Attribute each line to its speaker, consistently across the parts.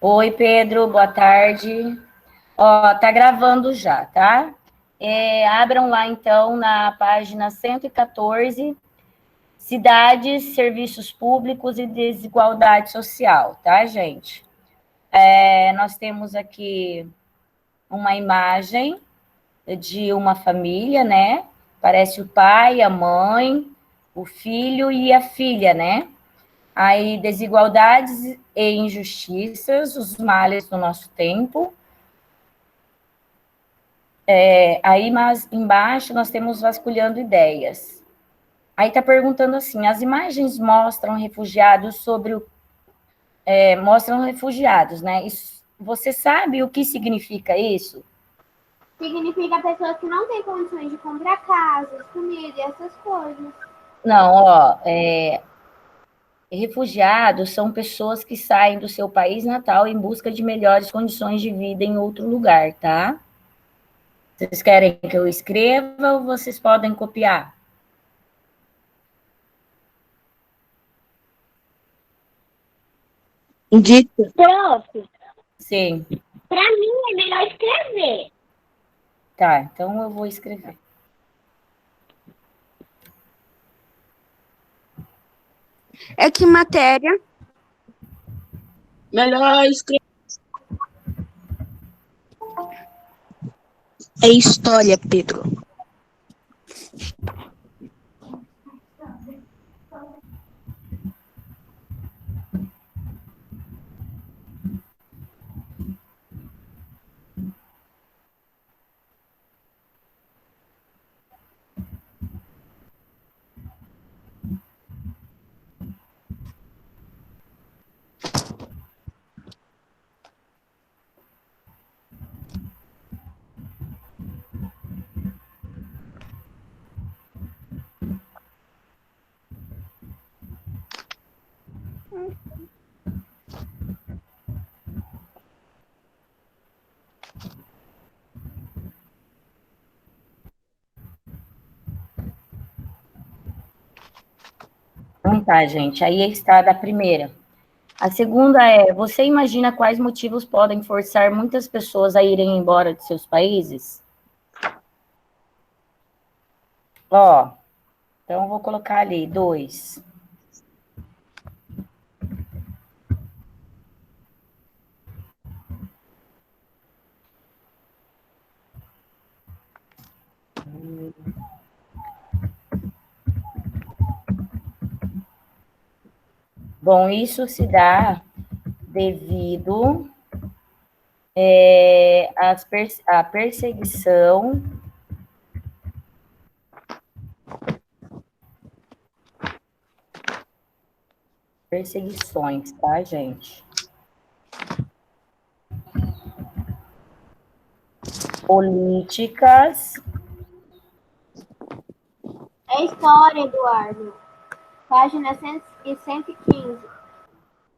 Speaker 1: Oi, Pedro, boa tarde. Ó, tá gravando já, tá? Abram lá, então, na página 114, Cidades, Serviços Públicos e Desigualdade Social, tá, gente? Nós temos aqui uma imagem de uma família, né? Parece o pai, a mãe, o filho e a filha, né? Aí, desigualdades e injustiças, os males do nosso tempo. Aí, mais embaixo, nós temos vasculhando ideias. Aí está perguntando assim, as imagens mostram refugiados mostram refugiados, né? Você sabe o que significa isso?
Speaker 2: Significa pessoas que não têm condições de comprar casas, comida e essas coisas.
Speaker 1: Não, ó, refugiados são pessoas que saem do seu país natal em busca de melhores condições de vida em outro lugar, tá? Vocês querem que eu escreva ou vocês podem copiar?
Speaker 3: Dito.
Speaker 2: Prof,
Speaker 1: Sim,
Speaker 2: pra mim é melhor escrever.
Speaker 1: tá, então eu vou escrever.
Speaker 3: É que matéria? Melhor escrever. É história, Pedro.
Speaker 1: Então tá, gente, aí está da primeira. A segunda é, você imagina quais motivos podem forçar muitas pessoas a irem embora de seus países? Ó, então eu vou colocar ali, 2. Bom, isso se dá devido à perseguição perseguições, tá, gente? Políticas
Speaker 2: É história, Eduardo. Página 115.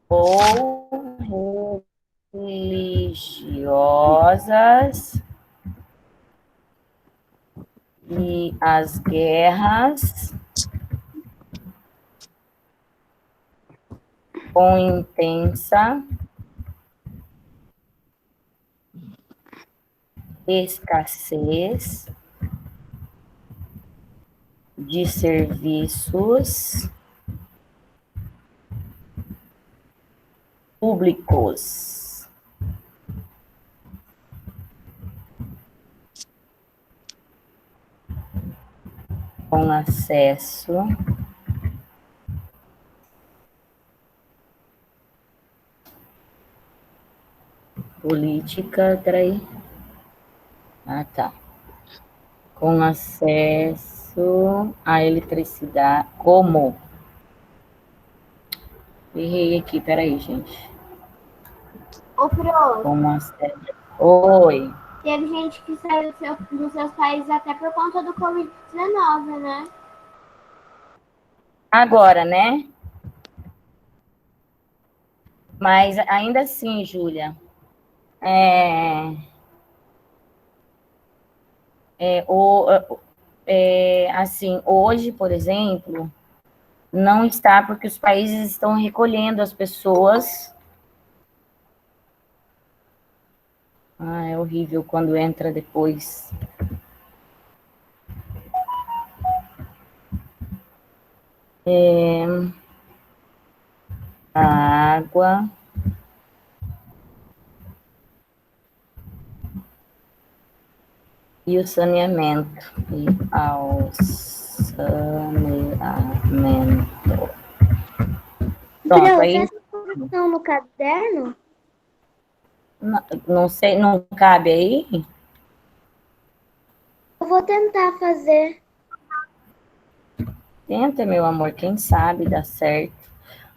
Speaker 1: ou religiosas e as guerras com intensa escassez de serviços públicos. Com acesso política, peraí. Ah, tá. Com acesso à eletricidade, como? Errei aqui, peraí, gente.
Speaker 2: Ô, Prof,
Speaker 1: Com acesso. Oi.
Speaker 2: teve gente que saiu dos seus países até por conta do Covid-19, né?
Speaker 1: Agora, né? Mas ainda assim, Júlia, é, o, assim, hoje, por exemplo, não está porque os países estão recolhendo as pessoas Ah, é horrível quando entra depois. A água. E o saneamento. E ao saneamento. Pronto,
Speaker 2: Pro,
Speaker 1: aí
Speaker 2: faz a correção no caderno?
Speaker 1: não sei, não cabe aí?
Speaker 2: Eu vou tentar fazer.
Speaker 1: Tenta, meu amor, quem sabe dá certo.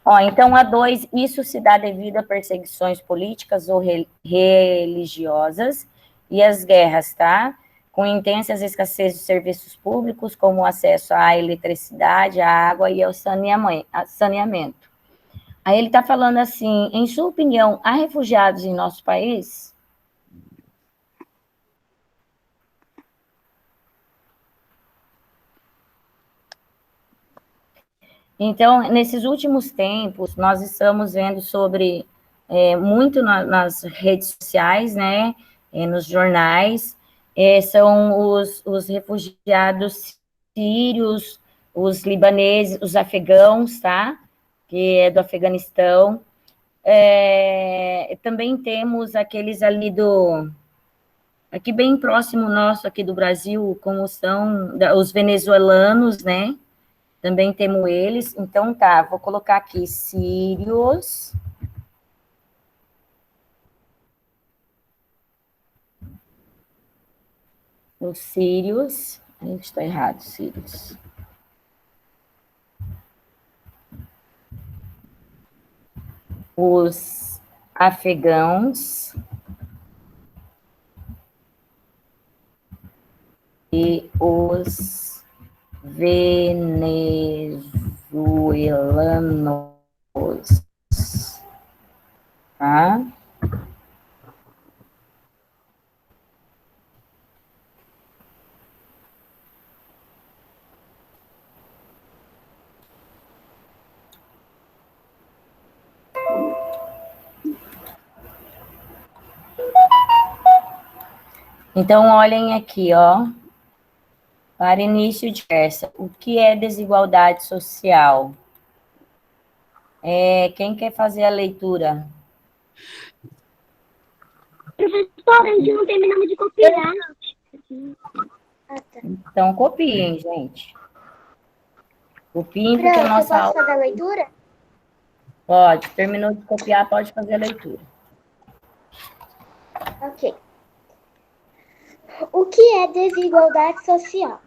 Speaker 1: Ó, então, a 2, isso se dá devido a perseguições políticas ou religiosas e as guerras, tá? Com intensas escassez de serviços públicos, como o acesso à eletricidade, à água e ao saneamento. Aí ele está falando assim, em sua opinião, há refugiados em nosso país? Então, nesses últimos tempos, nós estamos vendo sobre, muito nas redes sociais, né, nos jornais, são os refugiados sírios, os libaneses, os afegãos, tá, que é do Afeganistão. Também temos aqueles ali aqui bem próximo nosso, aqui do Brasil, como são os venezuelanos, né, também temos eles. Então, tá, vou colocar aqui sírios. Os sírios. A gente está errado, sírios. Os afegãos. E os venezuelanos. Tá? Então, olhem aqui, ó. Para início de conversa, o que é desigualdade social? Quem quer fazer a leitura?
Speaker 2: Professora, a gente não terminamos de copiar.
Speaker 1: Então, copiem, gente. Copiem, porque a
Speaker 2: Pro, você
Speaker 1: nossa
Speaker 2: pode
Speaker 1: aula...
Speaker 2: fazer a leitura?
Speaker 1: Pode. Terminou de copiar, pode fazer a leitura.
Speaker 2: Ok. O que é desigualdade social?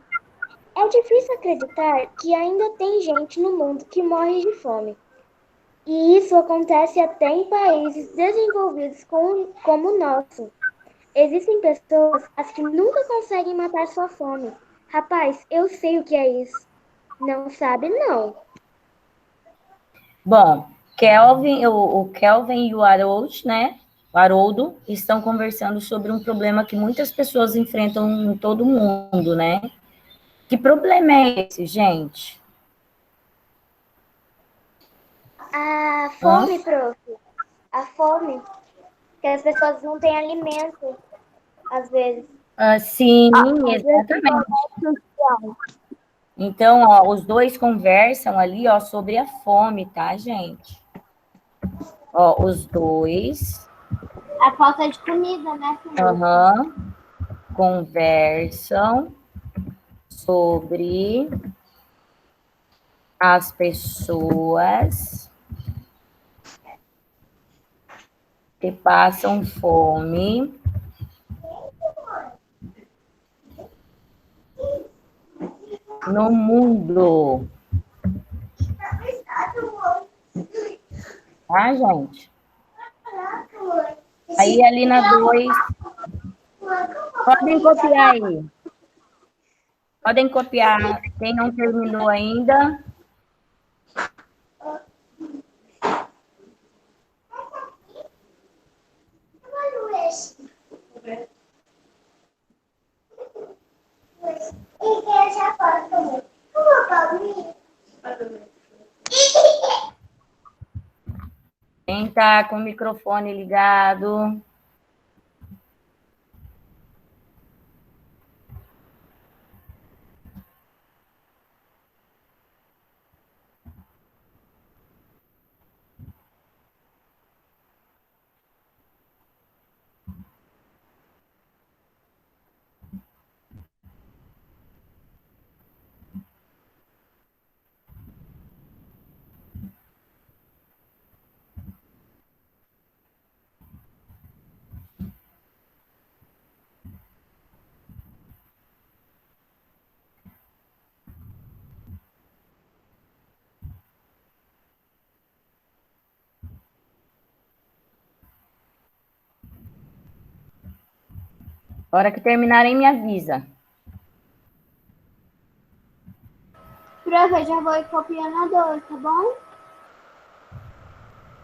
Speaker 2: É difícil acreditar que ainda tem gente no mundo que morre de fome. E isso acontece até em países desenvolvidos como o nosso. Existem pessoas as que nunca conseguem matar sua fome. Rapaz, eu sei o que é isso. Não sabe, não.
Speaker 1: Bom, o Kelvin e o Harold, né? O Haroldo, estão conversando sobre um problema que muitas pessoas enfrentam em todo mundo, né? Que problema é esse, gente?
Speaker 2: A
Speaker 1: Hã?
Speaker 2: fome, prof. A fome. Que as pessoas não têm alimento, às vezes.
Speaker 1: Sim, exatamente.
Speaker 2: Desigualdade social.
Speaker 1: Então, ó, os dois conversam ali, ó, sobre a fome, tá, gente? Ó, os dois,
Speaker 2: A falta de comida, né, filho?
Speaker 1: conversam sobre as pessoas que passam fome no mundo. Tá, gente? Aí, ali na 2, podem copiar aí. Podem copiar. Quem não terminou ainda, quem tá com o microfone ligado, hora que terminarem, me avisa.
Speaker 2: Prof, eu já vou ir copiando a 2, tá bom?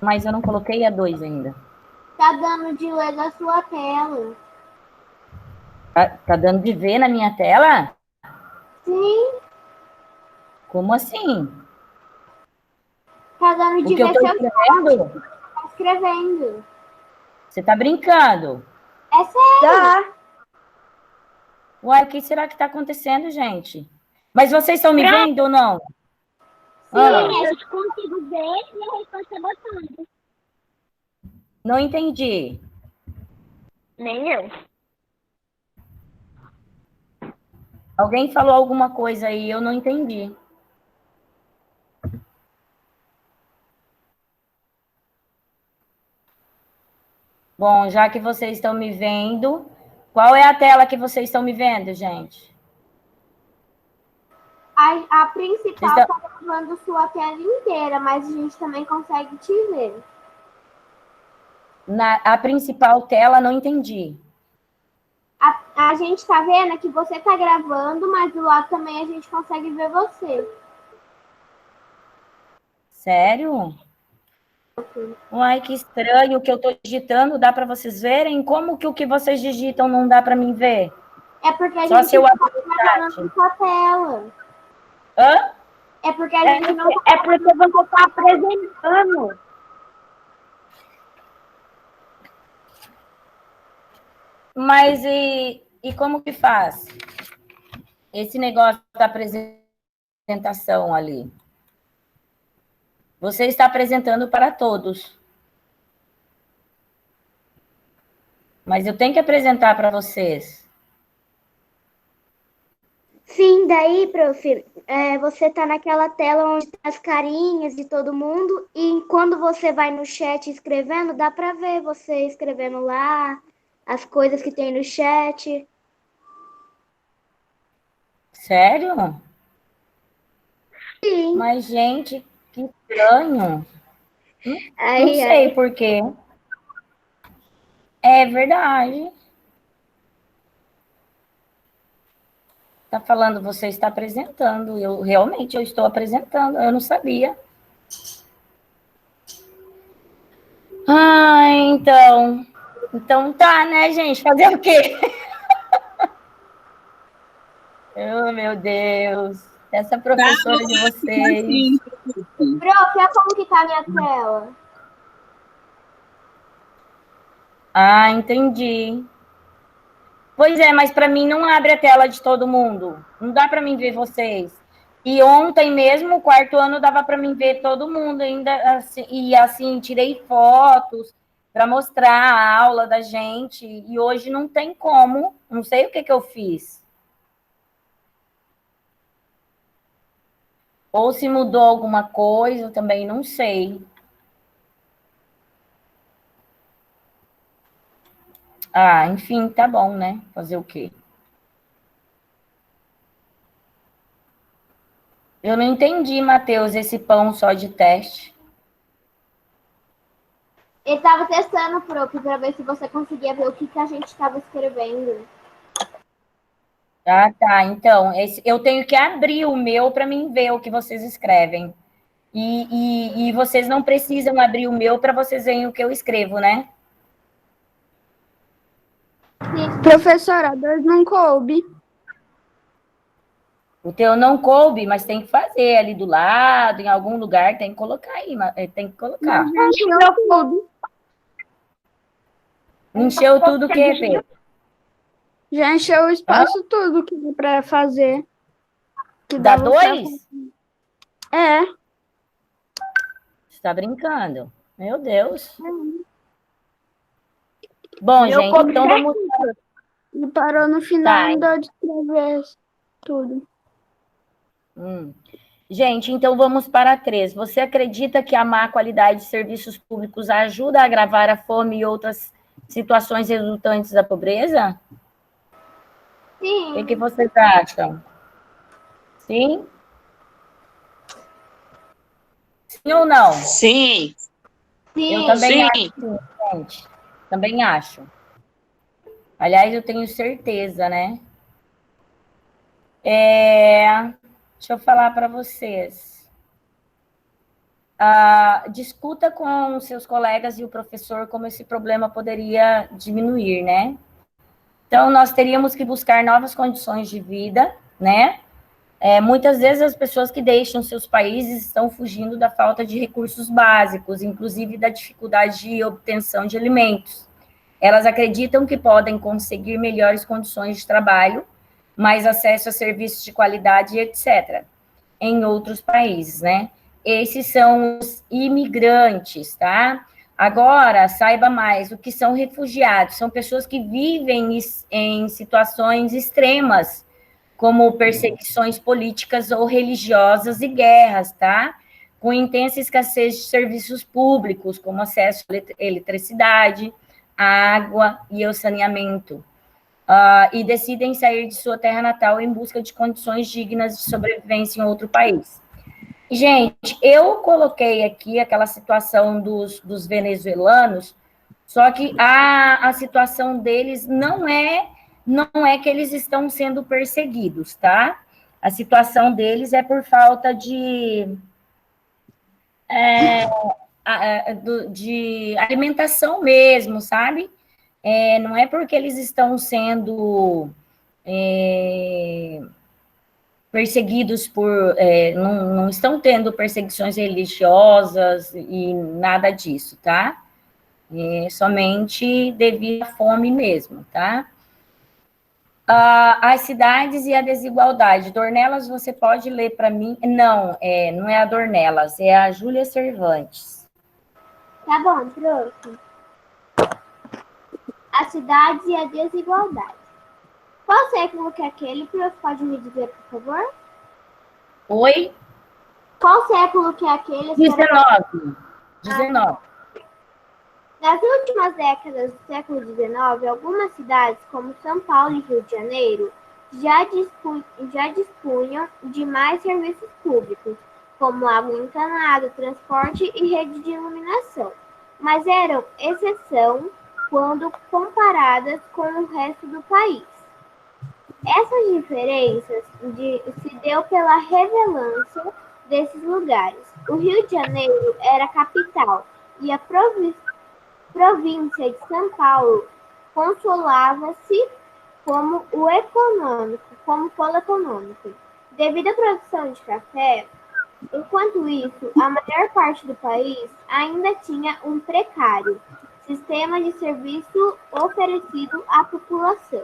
Speaker 1: Mas eu não coloquei a 2 ainda.
Speaker 2: Tá dando de ler da sua tela.
Speaker 1: Tá dando de ver na minha tela?
Speaker 2: Sim,
Speaker 1: Como assim?
Speaker 2: tá dando de
Speaker 1: O que eu
Speaker 2: ver
Speaker 1: tô
Speaker 2: seu
Speaker 1: escrevendo?
Speaker 2: tá escrevendo.
Speaker 1: Você tá brincando?
Speaker 2: É sério.
Speaker 1: Uai, o que será que tá acontecendo, gente? Mas vocês estão me vendo ou não?
Speaker 2: Sim, eu te consigo ver e a resposta é botando.
Speaker 1: Não entendi.
Speaker 2: Nem eu.
Speaker 1: Alguém falou alguma coisa aí, eu não entendi. Bom, já que vocês estão me vendo, qual é a tela que vocês estão me vendo, gente?
Speaker 2: A
Speaker 1: Vocês
Speaker 2: principal
Speaker 1: estão...
Speaker 2: tá gravando sua tela inteira, mas a gente também consegue te ver.
Speaker 1: A principal tela, não entendi.
Speaker 2: A gente tá vendo que você tá gravando, mas do lado também a gente consegue ver você.
Speaker 1: Sério? Uai, que estranho, o que eu estou digitando dá para vocês verem? Como que o que vocês digitam não dá para mim ver?
Speaker 2: É porque a
Speaker 1: Só
Speaker 2: gente
Speaker 1: se eu
Speaker 2: não
Speaker 1: abrir
Speaker 2: tá
Speaker 1: o
Speaker 2: gravando
Speaker 1: chat.
Speaker 2: na sua tela.
Speaker 1: Hã?
Speaker 2: É porque a gente não tá...
Speaker 3: É porque você tá apresentando.
Speaker 1: Mas e como que faz? Esse negócio da apresentação ali. Você está apresentando para todos. Mas eu tenho que apresentar para vocês.
Speaker 2: Sim, daí, prof, você tá naquela tela onde tá as carinhas de todo mundo e quando você vai no chat escrevendo, dá pra ver você escrevendo lá, as coisas que tem no chat.
Speaker 1: Sério?
Speaker 2: Sim.
Speaker 1: Mas, gente, que estranho. Não
Speaker 2: Aí,
Speaker 1: sei por quê. É verdade. Está falando, você está apresentando. Eu realmente eu estou apresentando. Eu não sabia. Ah, então. Então tá, né, gente? Fazer o quê? Oh, meu Deus. Essa professora de vocês.
Speaker 3: Assim.
Speaker 2: prof, olha como que tá a minha tela.
Speaker 1: Ah, entendi. Pois é, mas para mim não abre a tela de todo mundo. Não dá para mim ver vocês. E ontem mesmo, o quarto ano, dava para mim ver todo mundo ainda. Assim, e assim, tirei fotos para mostrar a aula da gente. E hoje não tem como. Não sei o que eu fiz. Ou se mudou alguma coisa, eu também não sei. Ah, enfim, tá bom, né? Fazer o quê? Eu não entendi, Matheus, esse pão só de teste.
Speaker 2: Ele tava testando, prof, pra ver se você conseguia ver o que a gente tava escrevendo.
Speaker 1: Ah, tá. Então, eu tenho que abrir o meu para mim ver o que vocês escrevem. E vocês não precisam abrir o meu para vocês verem o que eu escrevo, né?
Speaker 2: Sim.
Speaker 3: Professora, a 2 não coube.
Speaker 1: O teu não coube, mas tem que fazer ali do lado, em algum lugar, tem que colocar aí, tem que colocar.
Speaker 3: Encheu tudo.
Speaker 1: Encheu tudo o quê, Pedro?
Speaker 3: Já encheu o espaço tudo que dá pra fazer. Que
Speaker 1: Dá
Speaker 3: dava pra
Speaker 1: 2?
Speaker 3: fazer. É.
Speaker 1: Você tá brincando? Meu Deus. Bom, gente, então vamos...
Speaker 3: E parou no final,
Speaker 1: Tá.
Speaker 3: não deu de escrever tudo.
Speaker 1: Gente, então vamos para 3. Você acredita que a má qualidade de serviços públicos ajuda a agravar a fome e outras situações resultantes da pobreza?
Speaker 2: Sim.
Speaker 1: O que vocês acham? Sim? Sim ou não?
Speaker 3: Sim.
Speaker 1: Eu
Speaker 2: Sim.
Speaker 1: também acho, sim, gente. Também acho. Aliás, eu tenho certeza, né? Deixa eu falar para vocês. Discuta com seus colegas e o professor como esse problema poderia diminuir, né? Então, nós teríamos que buscar novas condições de vida, né? Muitas vezes as pessoas que deixam seus países estão fugindo da falta de recursos básicos, inclusive da dificuldade de obtenção de alimentos. Elas acreditam que podem conseguir melhores condições de trabalho, mais acesso a serviços de qualidade, etc., em outros países, né? Esses são os imigrantes, tá? Agora, saiba mais, o que são refugiados? São pessoas que vivem em situações extremas, como perseguições políticas ou religiosas e guerras, tá? Com intensa escassez de serviços públicos, como acesso à eletricidade, água e ao saneamento. E decidem sair de sua terra natal em busca de condições dignas de sobrevivência em outro país. Gente, eu coloquei aqui aquela situação dos venezuelanos, só que a situação deles não é que eles estão sendo perseguidos, tá? A situação deles é por falta de alimentação mesmo, sabe? Não é porque eles estão sendo perseguidos não estão tendo perseguições religiosas e nada disso, tá? Somente devido à fome mesmo, tá? As cidades e a desigualdade. Dornelas, você pode ler para mim? Não, não é a Dornelas, é a Júlia Cervantes.
Speaker 2: Tá bom, trouxe. As cidades e a desigualdade. Qual século que é aquele, prof? Pode me dizer, por favor?
Speaker 1: Oi?
Speaker 2: Qual século que é aquele?
Speaker 1: 19. 19.
Speaker 2: Nas últimas décadas do século XIX, algumas cidades, como São Paulo e Rio de Janeiro, já dispunham de mais serviços públicos, como água encanada, transporte e rede de iluminação, mas eram exceção quando comparadas com o resto do país. Essas diferenças se deu pela relevância desses lugares. O Rio de Janeiro era a capital e a província de São Paulo consolava-se como polo econômico, devido à produção de café. Enquanto isso, a maior parte do país ainda tinha um precário sistema de serviço oferecido à população.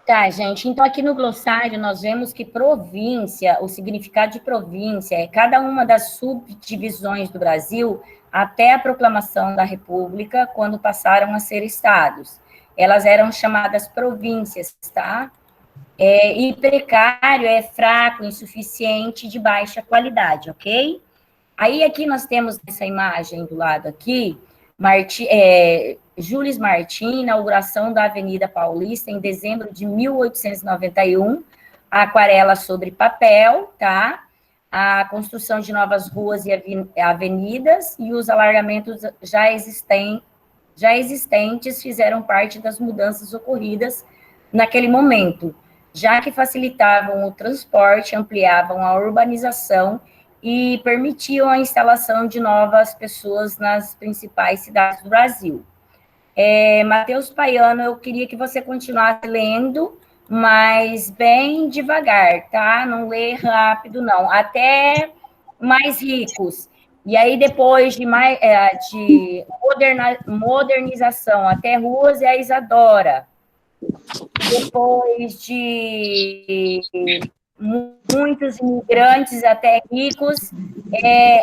Speaker 1: Tá, gente. Então, aqui no glossário, nós vemos que província, o significado de província é cada uma das subdivisões do Brasil até a proclamação da República, quando passaram a ser estados. Elas eram chamadas províncias, tá? E precário é fraco, insuficiente, de baixa qualidade, ok? Aí, aqui nós temos essa imagem do lado aqui, Jules Martin, inauguração da Avenida Paulista em dezembro de 1891, a aquarela sobre papel, tá? A construção de novas ruas e avenidas e os alargamentos já existentes fizeram parte das mudanças ocorridas naquele momento, já que facilitavam o transporte, ampliavam a urbanização e permitiam a instalação de novas pessoas nas principais cidades do Brasil. Matheus Paiano, eu queria que você continuasse lendo, mas bem devagar, tá? Não lê rápido, não. Até mais ricos. E aí, depois de modernização, até ruas, é a Isadora. Depois de muitos imigrantes, até ricos,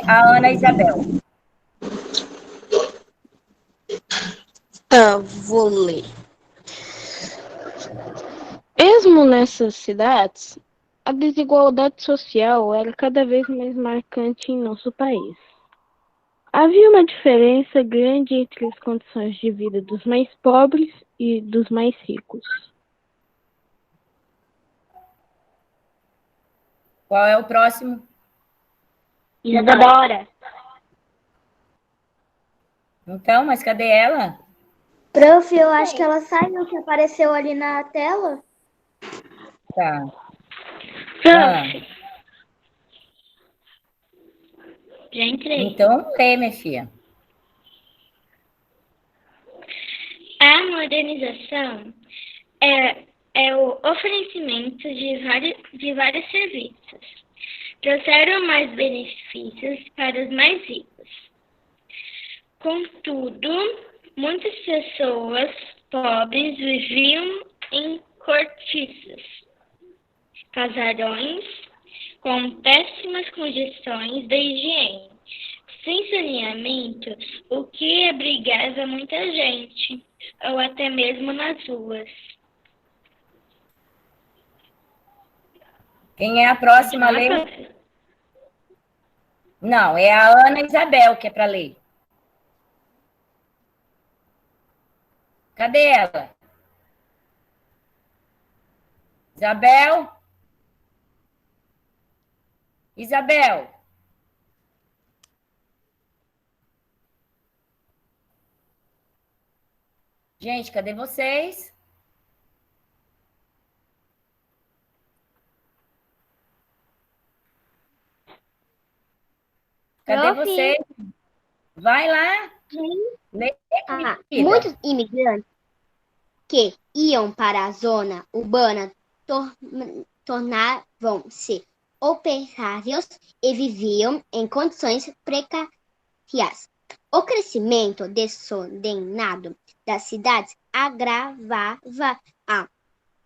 Speaker 1: a Ana Isabel.
Speaker 4: Tá, vou ler. Mesmo nessas cidades, a desigualdade social era cada vez mais marcante em nosso país. Havia uma diferença grande entre as condições de vida dos mais pobres e dos mais ricos.
Speaker 1: Qual é o próximo?
Speaker 2: Isadora.
Speaker 1: Então, mas cadê ela?
Speaker 2: Prof, eu acho que ela saiu, que apareceu ali na tela.
Speaker 1: Tá.
Speaker 5: Prof, já entrei.
Speaker 1: Então, lê, minha filha.
Speaker 5: A modernização é o oferecimento de vários serviços. Trouxeram mais benefícios para os mais ricos. Contudo, muitas pessoas pobres viviam em cortiços, casarões com péssimas condições de higiene, sem saneamento, o que abrigava muita gente, ou até mesmo nas ruas.
Speaker 1: Quem é a próxima a ler? Não, é a Ana Isabel que é para ler. Cadê ela? Isabel? Isabel? Gente, cadê vocês? Cadê
Speaker 6: Prof.
Speaker 1: vocês? Vai lá. Lê, querida.
Speaker 6: Muitos imigrantes que iam para a zona urbana tornavam-se operários e viviam em condições precárias. O crescimento desordenado das cidades agravava a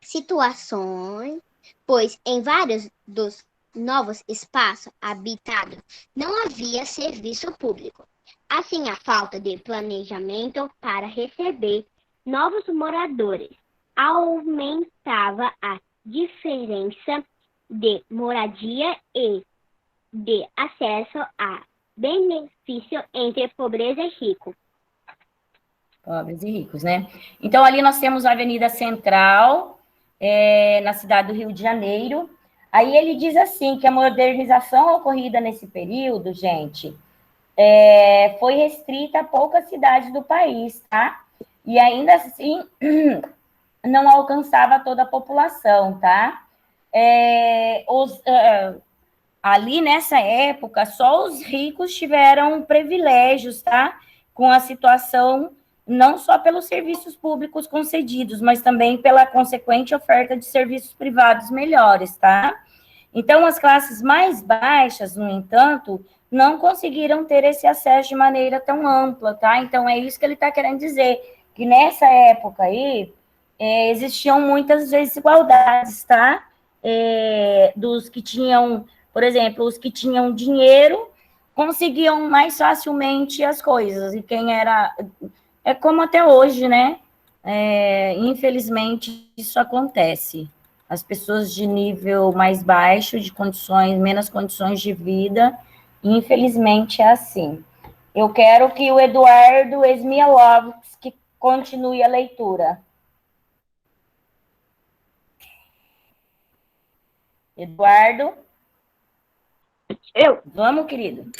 Speaker 6: situação, pois em vários dos novos espaços habitados não havia serviço público. Assim, a falta de planejamento para receber novos moradores aumentava a diferença de moradia e de acesso a benefício entre pobreza e rico.
Speaker 1: Pobres e ricos, né? Então, ali nós temos a Avenida Central, na cidade do Rio de Janeiro. Aí ele diz assim, que a modernização ocorrida nesse período, gente, foi restrita a poucas cidades do país, tá? E ainda assim, não alcançava toda a população, tá? Ali nessa época, só os ricos tiveram privilégios, tá? Com a situação, não só pelos serviços públicos concedidos, mas também pela consequente oferta de serviços privados melhores, tá? Então, as classes mais baixas, no entanto, não conseguiram ter esse acesso de maneira tão ampla, tá? Então, é isso que ele está querendo dizer, que nessa época aí, existiam muitas desigualdades, tá? Dos que tinham, por exemplo, os que tinham dinheiro conseguiam mais facilmente as coisas, e quem era... É como até hoje, né? Infelizmente, isso acontece. As pessoas de nível mais baixo, de condições, menos condições de vida, infelizmente é assim. Eu quero que o Eduardo Esmialovski continue a leitura. Eduardo?
Speaker 3: Eu.
Speaker 1: Vamos, querido.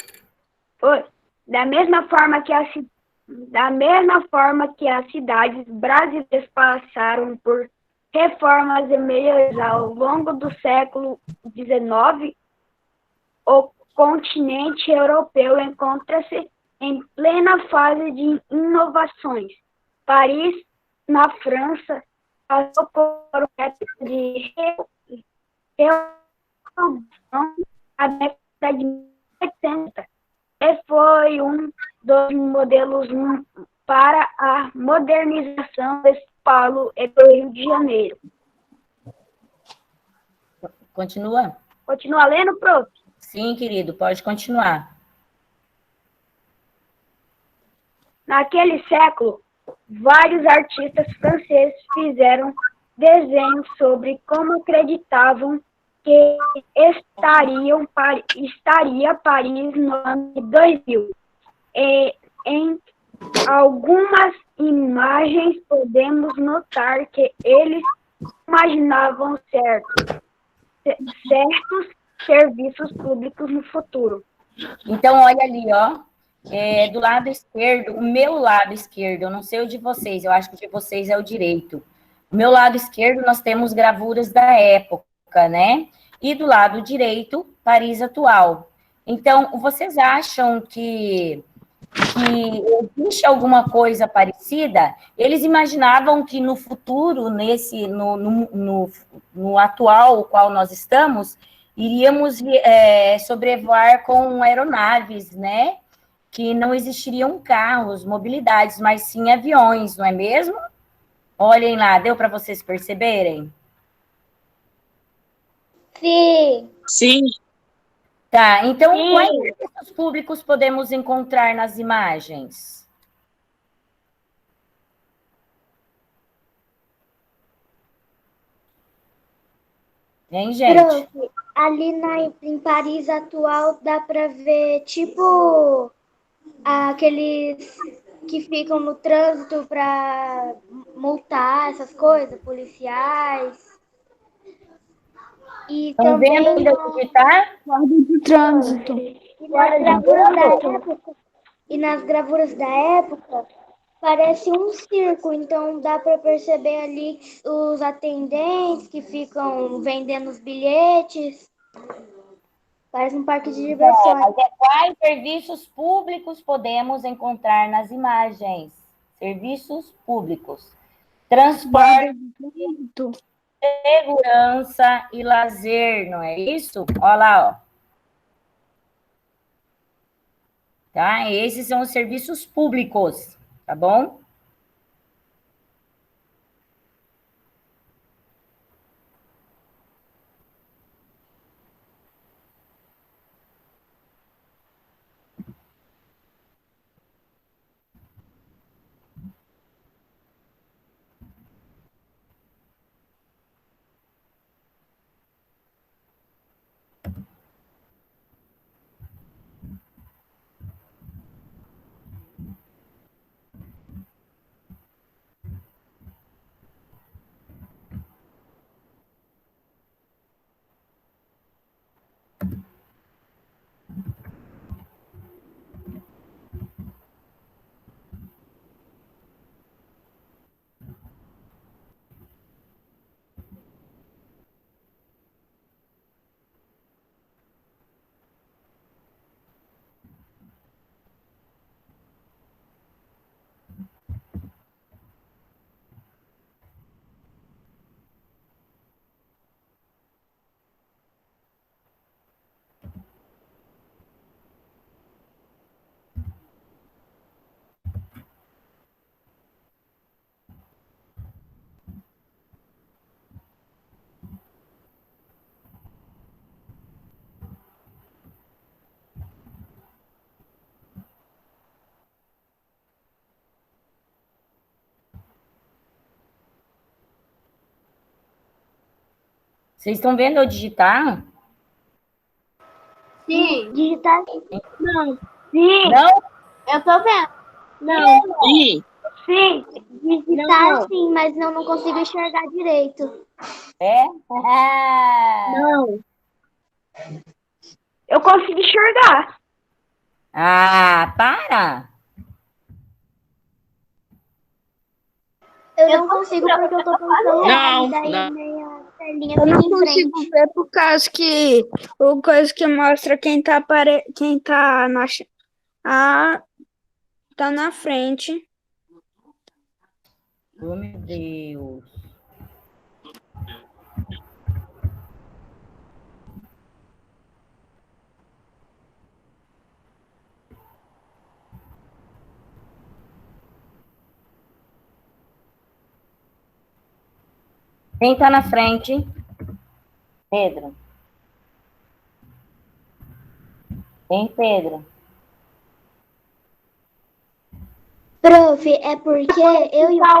Speaker 3: Oi. Da mesma forma que as cidades brasileiras passaram por reformas e melhorias ao longo do século XIX, o continente europeu encontra-se em plena fase de inovações. Paris, na França, passou por uma época de revolução na década de 1980 e foi um dos modelos para a modernização de São Paulo e do Rio de Janeiro.
Speaker 1: Continua?
Speaker 3: Continua lendo, prof?
Speaker 1: Sim, querido, pode continuar.
Speaker 3: Naquele século, vários artistas franceses fizeram desenhos sobre como acreditavam que estaria Paris no ano de 2000. E em algumas imagens podemos notar que eles imaginavam certos serviços públicos no futuro.
Speaker 1: Então, olha ali, ó. do lado esquerdo, o meu lado esquerdo, eu não sei o de vocês, eu acho que o de vocês é o direito. O meu lado esquerdo, nós temos gravuras da época, né? E do lado direito, Paris atual. Então, vocês acham que existe alguma coisa parecida? Eles imaginavam que no futuro, no atual, o qual nós estamos, iríamos sobrevoar com aeronaves, né? Que não existiriam carros, mobilidades, mas sim aviões, não é mesmo? Olhem lá, deu para vocês perceberem?
Speaker 2: Sim.
Speaker 7: Sim.
Speaker 1: Tá, então quais serviços públicos podemos encontrar nas imagens? Hein, gente?
Speaker 2: Prof, ali em Paris atual dá para ver, tipo, aqueles que ficam no trânsito para multar essas coisas, policiais. E
Speaker 1: Estão
Speaker 2: também
Speaker 1: vendo onde eu digitar?
Speaker 4: Guarda de trânsito.
Speaker 2: e nas gravuras da época parece um circo, então dá para perceber ali os atendentes que ficam vendendo os bilhetes. Parece um parque de diversões.
Speaker 1: Mas quais serviços públicos podemos encontrar nas imagens? Serviços públicos. Transporte, segurança e lazer, não é isso? Olha lá, ó. Tá? Esses são os serviços públicos, tá bom? Vocês estão vendo eu digitar?
Speaker 2: Sim. Digitar?
Speaker 3: Não. Sim.
Speaker 1: Não?
Speaker 2: Eu tô vendo.
Speaker 3: Não.
Speaker 7: Sim.
Speaker 3: Sim.
Speaker 2: Digitar sim, mas eu não consigo enxergar direito.
Speaker 1: É?
Speaker 3: Não. Eu consigo enxergar.
Speaker 1: Ah, para!
Speaker 2: Eu não consigo porque eu tô com o celular.
Speaker 7: Não,
Speaker 2: E daí
Speaker 7: não.
Speaker 2: minha telinha
Speaker 4: Eu
Speaker 2: fica
Speaker 4: não
Speaker 2: em
Speaker 4: consigo
Speaker 2: frente.
Speaker 4: ver por causa que o coisa que mostra quem tá tá na frente.
Speaker 1: Oh, meu Deus. Quem tá na frente? Pedro. Hein, Pedro?
Speaker 2: Prof, é porque eu e o
Speaker 3: Aí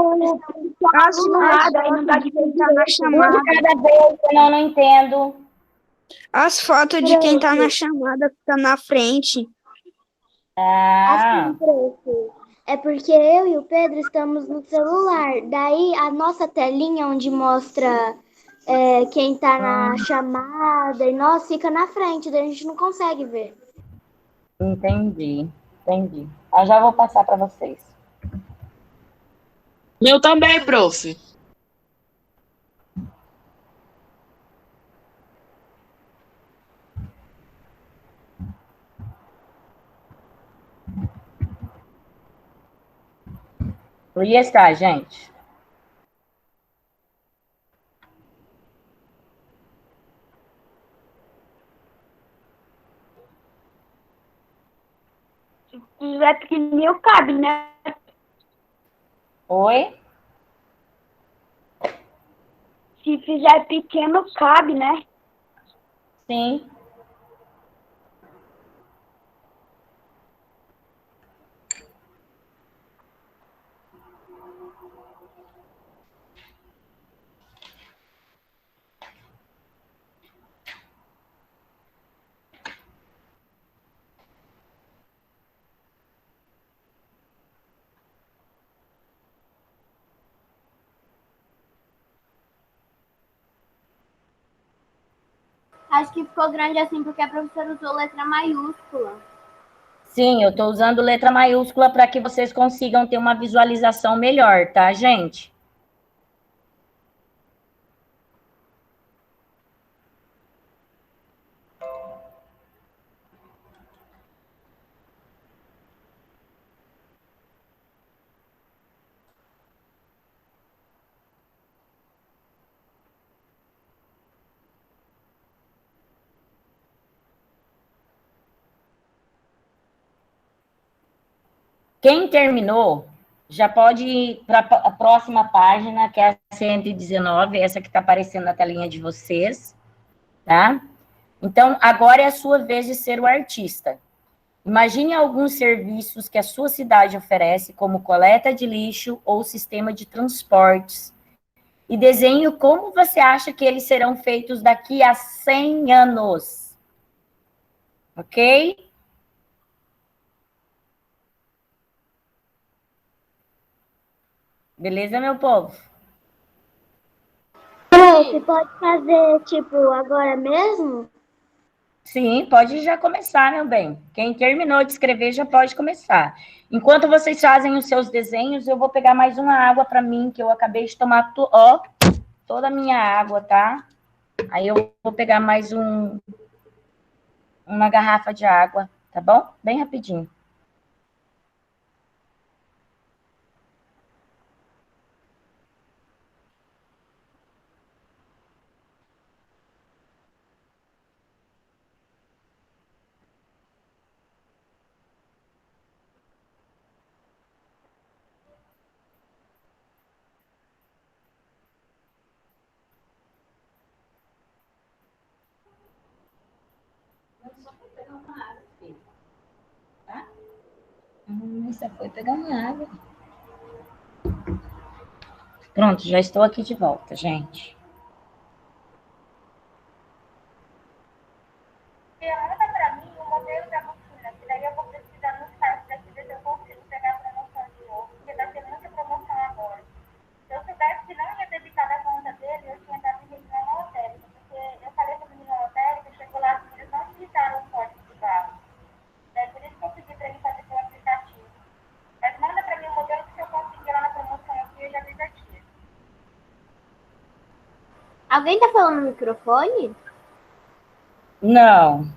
Speaker 3: não dá de ver.
Speaker 4: Tá na
Speaker 1: Um
Speaker 4: chamada.
Speaker 1: de cada vez, eu não entendo.
Speaker 4: As fotos de quem tá na chamada fica na frente.
Speaker 1: Ah,
Speaker 2: assim, prof. É porque eu e o Pedro estamos no celular. Daí a nossa telinha onde mostra quem tá na chamada e nós fica na frente, daí a gente não consegue ver.
Speaker 1: entendi. Entendi. Eu já vou passar para vocês.
Speaker 7: Meu também, prof.
Speaker 1: Ia estar, gente.
Speaker 3: Se fizer pequenininho, cabe, né?
Speaker 1: Oi?
Speaker 3: Se fizer pequeno, cabe, né?
Speaker 1: Sim.
Speaker 6: Acho que ficou grande assim porque a professora usou letra maiúscula.
Speaker 1: Sim, eu estou usando letra maiúscula para que vocês consigam ter uma visualização melhor, tá, gente? Quem terminou, já pode ir para a próxima página, que é a 119, essa que está aparecendo na telinha de vocês, tá? Então, agora é a sua vez de ser o artista. Imagine alguns serviços que a sua cidade oferece, como coleta de lixo ou sistema de transportes, e desenhe como você acha que eles serão feitos daqui a 100 anos. Ok? Beleza, meu povo?
Speaker 2: Você pode fazer, tipo, agora mesmo?
Speaker 1: Sim, pode já começar, meu bem. Quem terminou de escrever já pode começar. Enquanto vocês fazem os seus desenhos, eu vou pegar mais uma água para mim, que eu acabei de tomar toda a minha água, tá? Aí eu vou pegar mais uma garrafa de água, tá bom? Bem rapidinho. Só foi pegar uma água, filho. Tá? Só foi pegar uma água. Pronto, já estou aqui de volta, gente.
Speaker 8: Pergunta para mim o modelo da vacina, que daí eu vou pesquisar no site daqui ver se eu consigo pegar a promoção de novo, porque vai ter muita promoção agora. Se eu soubesse que não ia debitar da conta dele, eu tinha dado em reunião lotérica, porque eu falei com a menina lotérica, chegou lá, as meninas não digitaram o código de barra. É por isso que eu pedi para ele fazer pelo aplicativo. Mas manda para mim o modelo que se eu conseguir lá na promoção aqui, eu já aviso a tia.
Speaker 6: Alguém tá falando no microfone?
Speaker 1: Não.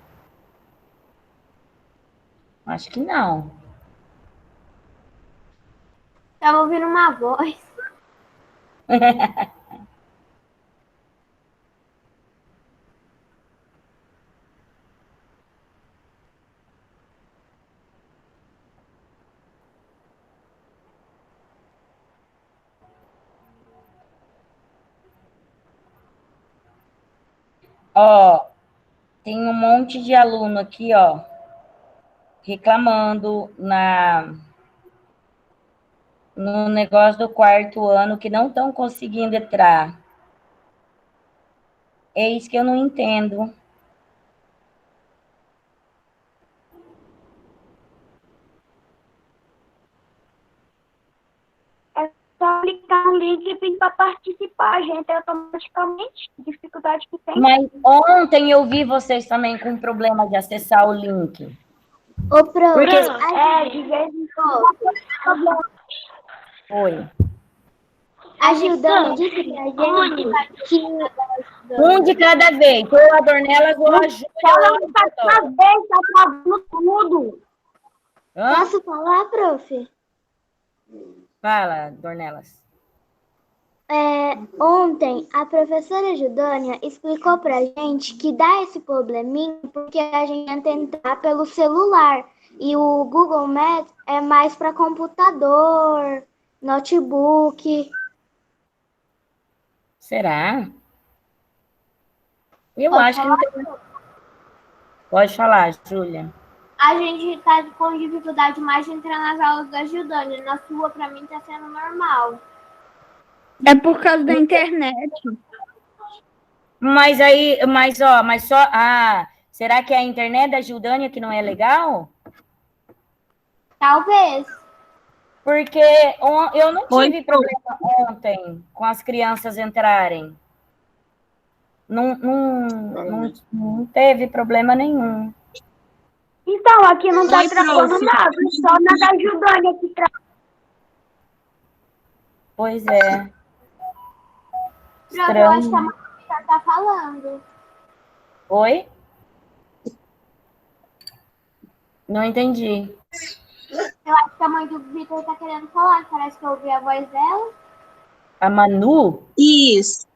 Speaker 1: Acho que não.
Speaker 6: Tava ouvindo uma voz.
Speaker 1: Ó, tem um monte de aluno aqui, ó, reclamando no negócio do quarto ano que não estão conseguindo entrar. É isso que eu não entendo.
Speaker 3: É só clicar no link e pedir para participar, gente, automaticamente. Dificuldade que tem.
Speaker 1: Mas ontem eu vi vocês também com problema de acessar o link.
Speaker 2: Ô, prof,
Speaker 1: Porque...
Speaker 3: De vez em quando.
Speaker 1: Oi.
Speaker 2: a Gildana disse pra gente que
Speaker 1: Um de cada vez. Ou a Dornelas ou a Júlia ou
Speaker 3: Fala
Speaker 1: a
Speaker 3: uma vez,
Speaker 1: Vitória.
Speaker 3: tá travando tudo.
Speaker 1: Hã?
Speaker 2: posso falar, prof?
Speaker 1: Fala, Dornelas.
Speaker 2: Ontem, a professora Judânia explicou pra gente que dá esse probleminha porque a gente tenta entrar pelo celular e o Google Maps é mais para computador, notebook.
Speaker 1: Será? Eu
Speaker 2: Pode
Speaker 1: acho que não tem. Pode falar, Júlia.
Speaker 2: A gente tá com dificuldade mais de entrar nas aulas da Judânia. Na sua, pra mim, tá sendo normal.
Speaker 3: É por causa da internet.
Speaker 1: Mas aí, mas só. Ah, será que é a internet da Gildânia que não é legal?
Speaker 2: Talvez.
Speaker 1: Porque eu não tive problema ontem com as crianças entrarem. Não teve problema nenhum.
Speaker 3: Então, aqui não tá
Speaker 7: Oi,
Speaker 3: travando
Speaker 7: prof.
Speaker 3: nada, só na da Judânia que trava.
Speaker 1: Pois é.
Speaker 2: Prof, eu acho que a
Speaker 1: Estranho.
Speaker 2: Mônica tá falando.
Speaker 1: Oi? Não entendi.
Speaker 2: Eu acho que a mãe do Vitor tá querendo falar. Parece que eu ouvi a voz dela.
Speaker 1: A Manu?
Speaker 7: Isso.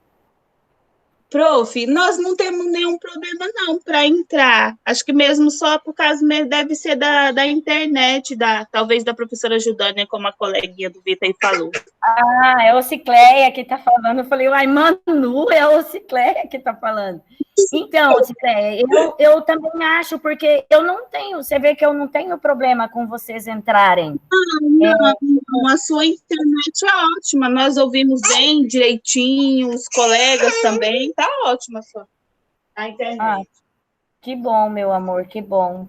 Speaker 7: Prof, nós não temos nenhum problema não para entrar. Acho que mesmo só por causa mesmo deve ser da internet, talvez da professora Judânia, como a coleguinha do Vitor aí falou.
Speaker 1: Ah, é o Cicleia que tá falando. Eu falei, uai, Manu, é o Cicleia que tá falando. Então, Cicleia, eu também acho, porque eu não tenho, você vê que eu não tenho problema com vocês entrarem.
Speaker 7: Não, a sua internet é ótima, nós ouvimos bem, direitinho, os colegas também, tá ótima a internet.
Speaker 1: Ah, que bom, meu amor, que bom.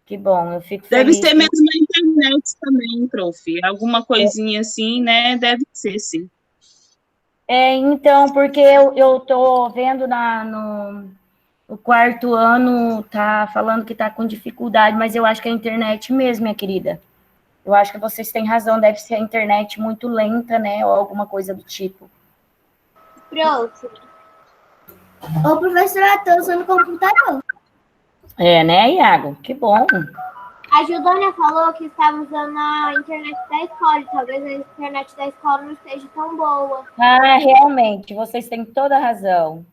Speaker 1: Que bom, eu fico
Speaker 7: Deve
Speaker 1: feliz.
Speaker 7: ser mesmo a internet também, prof. Alguma coisinha assim, né? Deve ser, sim.
Speaker 1: Então, porque eu tô vendo no quarto ano, tá falando que tá com dificuldade, mas eu acho que é a internet mesmo, minha querida. Eu acho que vocês têm razão, deve ser a internet muito lenta, né? Ou alguma coisa do tipo.
Speaker 2: Prof. Ô, professora, tô usando o computador.
Speaker 1: É, né, Iago? Que bom.
Speaker 2: A Judônia falou que estava usando a internet da escola. E talvez a internet da escola não esteja tão boa.
Speaker 1: Ah, realmente, vocês têm toda a razão.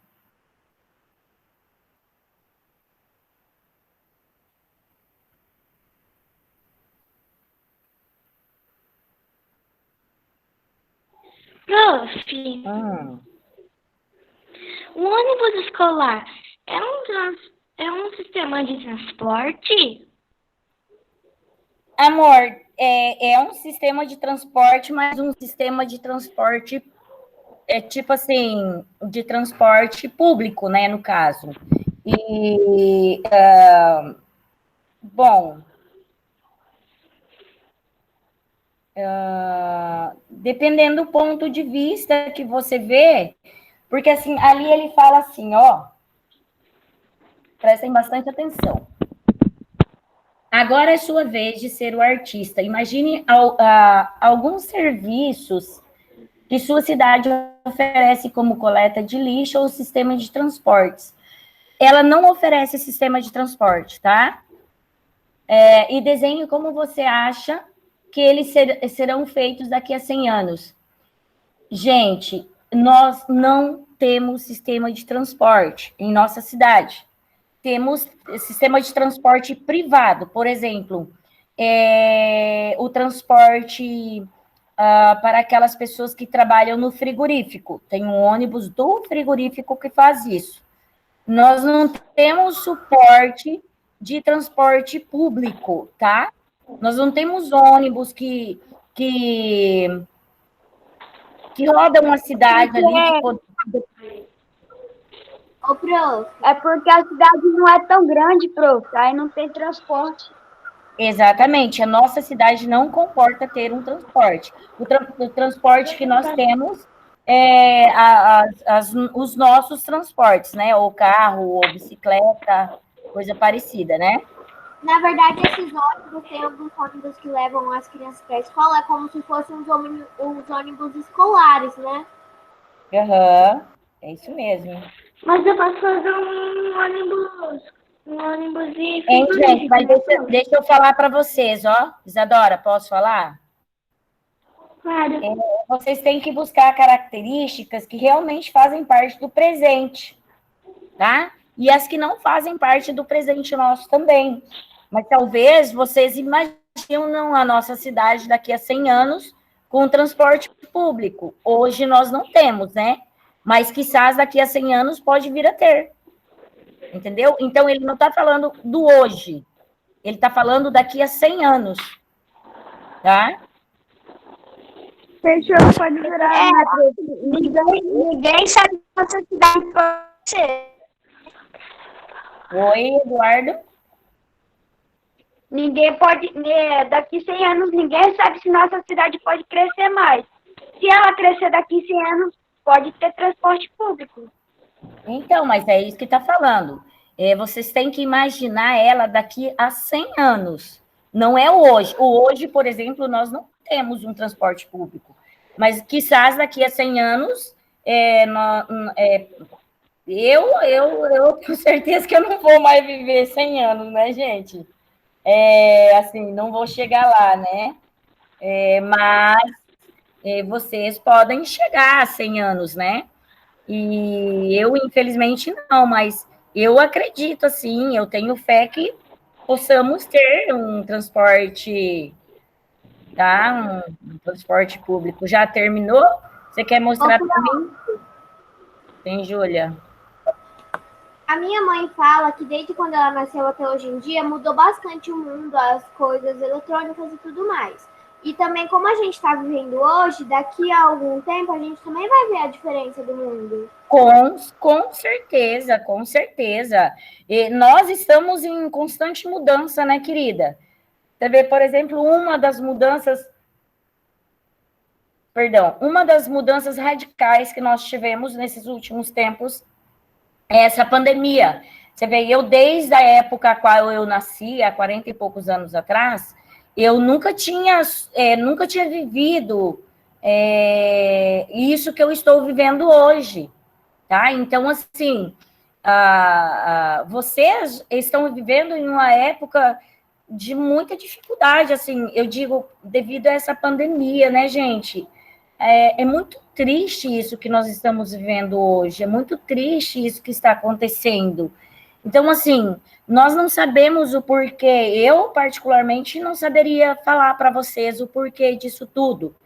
Speaker 5: Prof,
Speaker 1: Hum.
Speaker 5: o ônibus escolar é um sistema de transporte?
Speaker 1: Amor, é um sistema de transporte, mas um sistema de transporte, tipo assim, de transporte público, né, no caso. E, bom, dependendo do ponto de vista que você vê, porque assim, ali ele fala assim, ó, prestem bastante atenção. Agora é sua vez de ser o artista. Imagine alguns serviços que sua cidade oferece como coleta de lixo ou sistema de transportes. Ela não oferece sistema de transporte, tá? E desenhe como você acha que eles serão feitos daqui a 100 anos. Gente, nós não temos sistema de transporte em nossa cidade. Temos sistema de transporte privado, por exemplo, o transporte para aquelas pessoas que trabalham no frigorífico. Tem um ônibus do frigorífico que faz isso. Nós não temos suporte de transporte público, tá? Nós não temos ônibus que rodam a cidade ali.
Speaker 2: Ô, prof.
Speaker 3: É porque a cidade não é tão grande, prof. Aí não tem transporte.
Speaker 1: Exatamente, a nossa cidade não comporta ter um transporte. O transporte que nós temos é os nossos transportes, né? Ou carro, ou bicicleta, coisa parecida, né?
Speaker 2: Na verdade, esses ônibus, tem alguns ônibus que levam as crianças para a escola, é como se fossem os ônibus escolares, né?
Speaker 1: Aham, é isso mesmo.
Speaker 3: Mas eu posso fazer um ônibus e
Speaker 1: Hein, gente,
Speaker 3: frigorífico,
Speaker 1: mas
Speaker 3: né?
Speaker 1: deixa eu falar para vocês, ó. Isadora, posso falar?
Speaker 3: Claro.
Speaker 1: Vocês têm que buscar características que realmente fazem parte do presente, tá? E as que não fazem parte do presente nosso também. Mas talvez vocês imaginam a nossa cidade daqui a 100 anos com transporte público. Hoje nós não temos, né? Mas quizás daqui a 100 anos pode vir a ter. Entendeu? Então ele não está falando do hoje. Ele está falando daqui a 100 anos. Tá?
Speaker 3: Fechou, pode virar. Ninguém sabe que nossa cidade pode ser.
Speaker 1: Oi, Eduardo?
Speaker 3: Ninguém pode, daqui 100 anos, ninguém sabe se nossa cidade pode crescer mais. Se ela crescer daqui 100 anos, pode ter transporte público.
Speaker 1: Então, mas é isso que está falando. Vocês têm que imaginar ela daqui a 100 anos. Não é o hoje. O hoje, por exemplo, nós não temos um transporte público. Mas, quizás, daqui a 100 anos, eu tenho certeza que eu não vou mais viver 100 anos, né, gente? Assim, não vou chegar lá, né? Mas vocês podem chegar a 100 anos, né? E eu, infelizmente, não, mas eu acredito, assim, eu tenho fé que possamos ter um transporte, tá? Um transporte público. Já terminou? Você quer mostrar para mim? Tem, Júlia?
Speaker 2: A minha mãe fala que desde quando ela nasceu até hoje em dia, mudou bastante o mundo, as coisas eletrônicas e tudo mais. E também, como a gente está vivendo hoje, daqui a algum tempo, a gente também vai ver a diferença do mundo.
Speaker 1: Com certeza, com certeza. E nós estamos em constante mudança, né, querida? Você vê, por exemplo, uma das mudanças radicais que nós tivemos nesses últimos tempos é essa pandemia. Você vê, eu desde a época a qual eu nasci, há 40 e poucos anos atrás, eu nunca tinha vivido isso que eu estou vivendo hoje, tá? Então, assim, vocês estão vivendo em uma época de muita dificuldade, assim, eu digo, devido a essa pandemia, né, gente? É muito triste isso que nós estamos vivendo hoje, é muito triste isso que está acontecendo. Então, assim, nós não sabemos o porquê, eu, particularmente, não saberia falar para vocês o porquê disso tudo.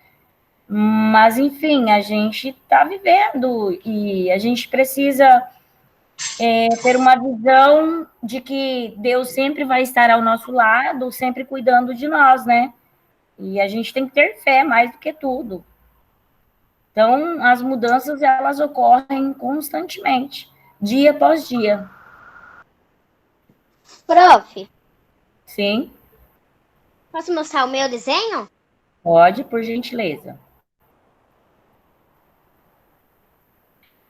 Speaker 1: Mas, enfim, a gente está vivendo e a gente precisa ter uma visão de que Deus sempre vai estar ao nosso lado, sempre cuidando de nós, né? E a gente tem que ter fé mais do que tudo. Então, as mudanças, elas ocorrem constantemente, dia após dia.
Speaker 6: Prof,
Speaker 1: Sim,
Speaker 6: posso mostrar o meu desenho?
Speaker 1: pode, por gentileza.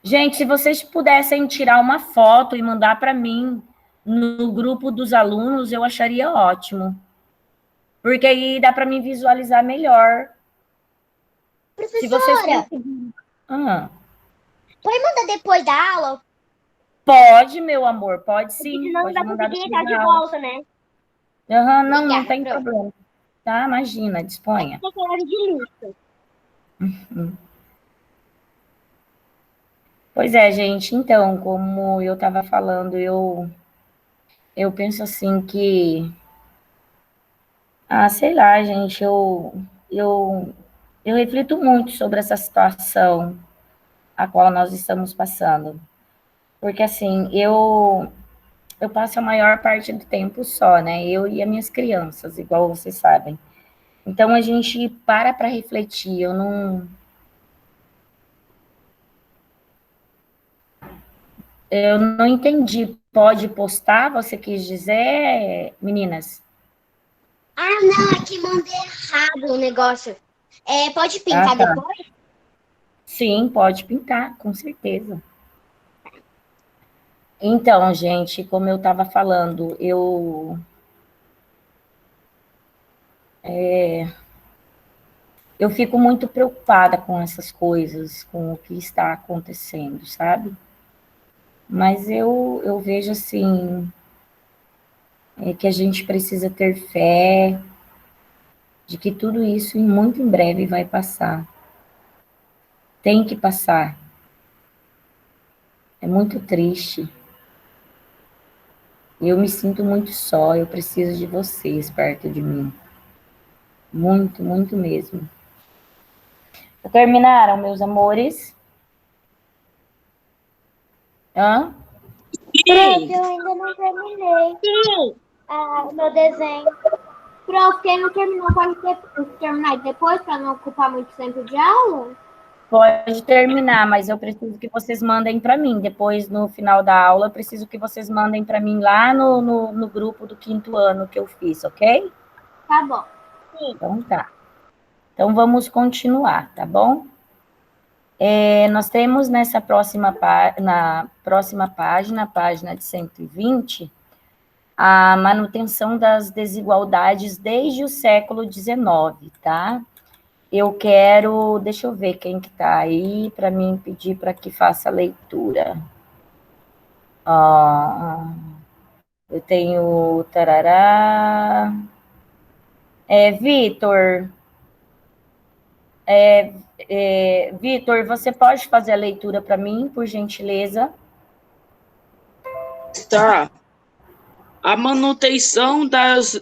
Speaker 1: Gente, se vocês pudessem tirar uma foto e mandar para mim no grupo dos alunos, eu acharia ótimo. Porque aí dá para mim visualizar melhor. Se vocês
Speaker 6: Professora,
Speaker 1: conseguirem.
Speaker 6: pode mandar depois da aula?
Speaker 1: Pode, meu amor, pode
Speaker 6: Porque
Speaker 1: sim.
Speaker 6: senão não
Speaker 1: Pode
Speaker 6: vai
Speaker 1: mandar
Speaker 6: conseguir
Speaker 1: depois
Speaker 6: entrar de
Speaker 1: da aula.
Speaker 6: volta, né?
Speaker 1: Não
Speaker 6: Obrigada,
Speaker 1: tem
Speaker 6: prof.
Speaker 1: problema. Tá, imagina, disponha.
Speaker 6: Tem colégio de lista.
Speaker 1: Pois é, gente, então, como eu estava falando, eu penso assim que, sei lá, gente, eu reflito muito sobre essa situação a qual nós estamos passando. Porque, assim, eu passo a maior parte do tempo só, né? Eu e as minhas crianças, igual vocês sabem. Então, a gente para refletir, eu não entendi. Pode postar, você quis dizer, meninas?
Speaker 6: Ah, não, aqui mandei errado o negócio. Pode pintar
Speaker 1: Tá.
Speaker 6: depois?
Speaker 1: Sim, pode pintar, com certeza. Então, gente, como eu estava falando, Eu fico muito preocupada com essas coisas, com o que está acontecendo, sabe? Mas eu vejo assim, que a gente precisa ter fé de que tudo isso muito em breve vai passar. Tem que passar. É muito triste. Eu me sinto muito só, eu preciso de vocês perto de mim. Muito, muito mesmo. Terminaram, meus amores? Hã?
Speaker 2: Prof, eu ainda não terminei o meu desenho. Prof, quem não terminou pode terminar depois para não ocupar muito tempo de aula?
Speaker 1: Pode terminar, mas eu preciso que vocês mandem para mim. Depois, no final da aula, eu preciso que vocês mandem para mim lá no grupo do 5º ano que eu fiz, ok?
Speaker 2: Tá bom.
Speaker 1: Então tá. Então vamos continuar, tá bom? Nós temos na próxima página, página de 120, a manutenção das desigualdades desde o século XIX, tá? Eu quero, deixa eu ver quem que tá aí, para mim pedir para que faça a leitura. Eu tenho, tarará, Vitor, Vitor, você pode fazer a leitura para mim, por gentileza?
Speaker 7: Tá. A manutenção das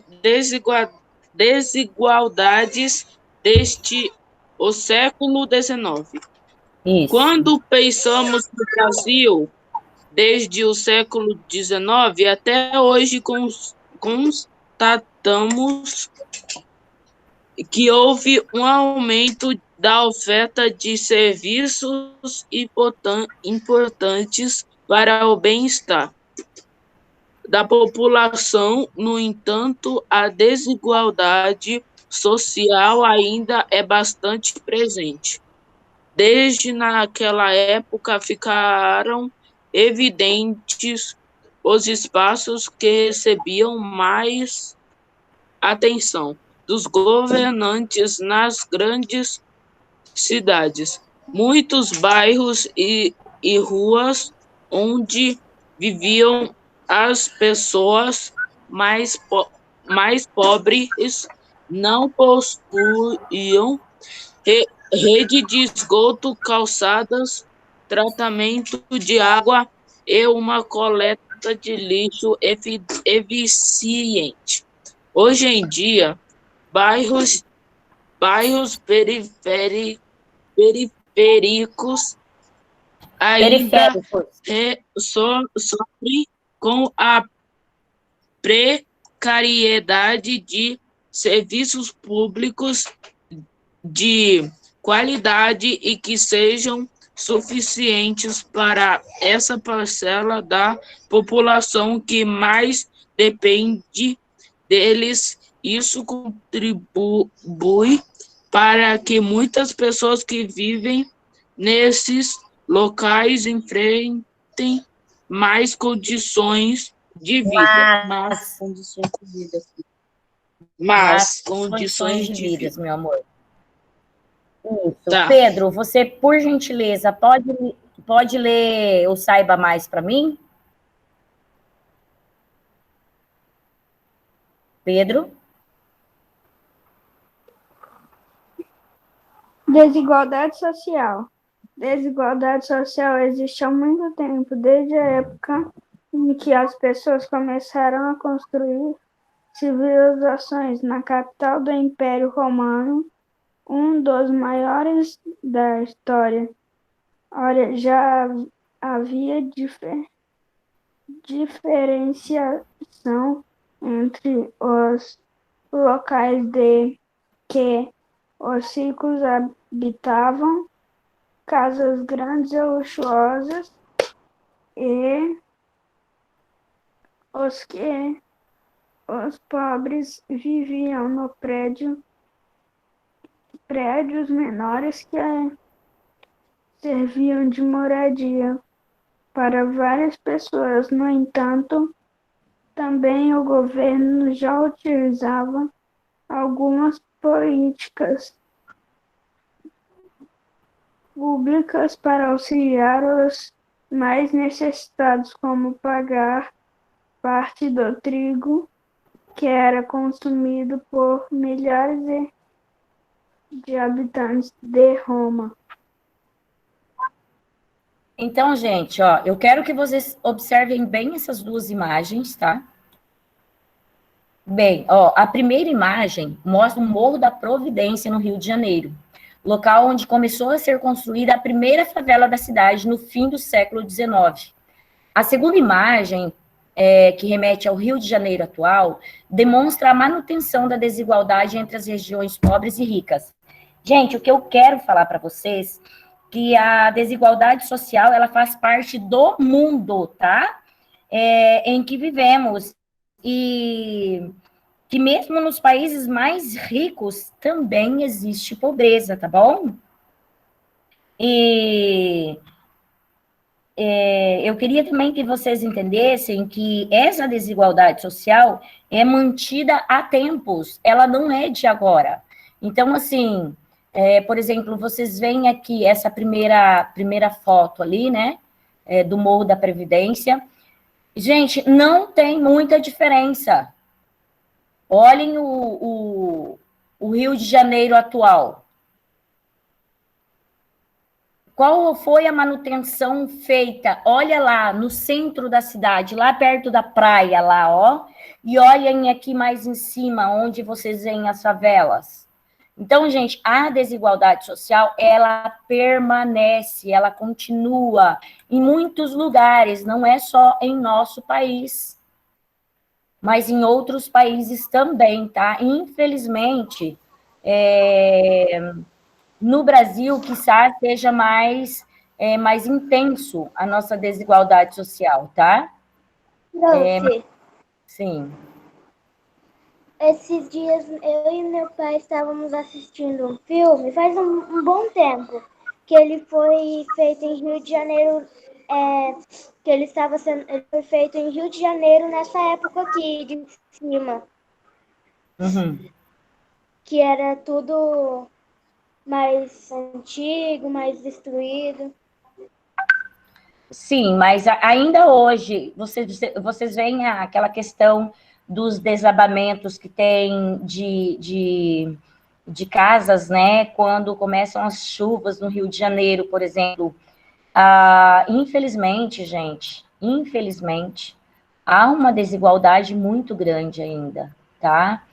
Speaker 7: desigualdades desde o século XIX.
Speaker 1: Isso.
Speaker 7: Quando pensamos no Brasil, desde o século XIX até hoje, constatamos que houve um aumento da oferta de serviços importantes para o bem-estar da população. No entanto, a desigualdade social ainda é bastante presente. Desde naquela época ficaram evidentes os espaços que recebiam mais atenção dos governantes nas grandes cidades. Muitos bairros e ruas onde viviam as pessoas mais pobres não possuíam rede de esgoto, calçadas, tratamento de água e uma coleta de lixo eficiente. Hoje em dia, bairros periféricos ainda sofrem com a precariedade de serviços públicos de qualidade e que sejam suficientes para essa parcela da população que mais depende deles. Isso contribui para que muitas pessoas que vivem nesses locais enfrentem mais condições de vida. Más condições de vida,
Speaker 1: meu amor. Isso.
Speaker 7: Tá.
Speaker 1: Pedro, você, por gentileza, pode ler o Saiba Mais para mim? Pedro?
Speaker 3: Desigualdade social. Desigualdade social existe há muito tempo, desde a época em que as pessoas começaram a construir civilizações na capital do Império Romano, um dos maiores da história. Olha, já havia diferenciação entre os locais de que os ricos habitavam, casas grandes e luxuosas, e os pobres viviam no prédios menores que serviam de moradia para várias pessoas. No entanto, também o governo já utilizava
Speaker 4: algumas políticas públicas para auxiliar os mais necessitados, como pagar parte do trigo que era consumido por milhares de habitantes de Roma.
Speaker 1: Então, gente, ó, eu quero que vocês observem bem essas duas imagens, tá? Bem, ó, a primeira imagem mostra o Morro da Providência, no Rio de Janeiro, local onde começou a ser construída a primeira favela da cidade no fim do século XIX. A segunda imagem, que remete ao Rio de Janeiro atual, demonstra a manutenção da desigualdade entre as regiões pobres e ricas. Gente, o que eu quero falar para vocês que a desigualdade social, ela faz parte do mundo, tá? Em que vivemos. E que mesmo nos países mais ricos também existe pobreza, tá bom? E eu queria também que vocês entendessem que essa desigualdade social é mantida há tempos, ela não é de agora. Então, assim, por exemplo, vocês veem aqui essa primeira foto ali, né, do Morro da Previdência. Gente, não tem muita diferença. Olhem o Rio de Janeiro atual. Qual foi a manutenção feita? Olha lá, no centro da cidade, lá perto da praia, lá, ó. E olhem aqui mais em cima, onde vocês veem as favelas. Então, gente, a desigualdade social, ela permanece, ela continua em muitos lugares, não é só em nosso país, mas em outros países também, tá? Infelizmente, no Brasil, quizás seja mais intenso a nossa desigualdade social, tá? Sim.
Speaker 2: Esses dias eu e meu pai estávamos assistindo um filme, faz um bom tempo, que ele foi feito em Rio de Janeiro, ele foi feito em Rio de Janeiro nessa época aqui de cima.
Speaker 1: Uhum.
Speaker 2: Que era tudo mais antigo, mais destruído.
Speaker 1: Sim, mas ainda hoje, vocês veem aquela questão dos desabamentos que tem de casas, né? Quando começam as chuvas no Rio de Janeiro, por exemplo. Infelizmente, gente, há uma desigualdade muito grande ainda, tá?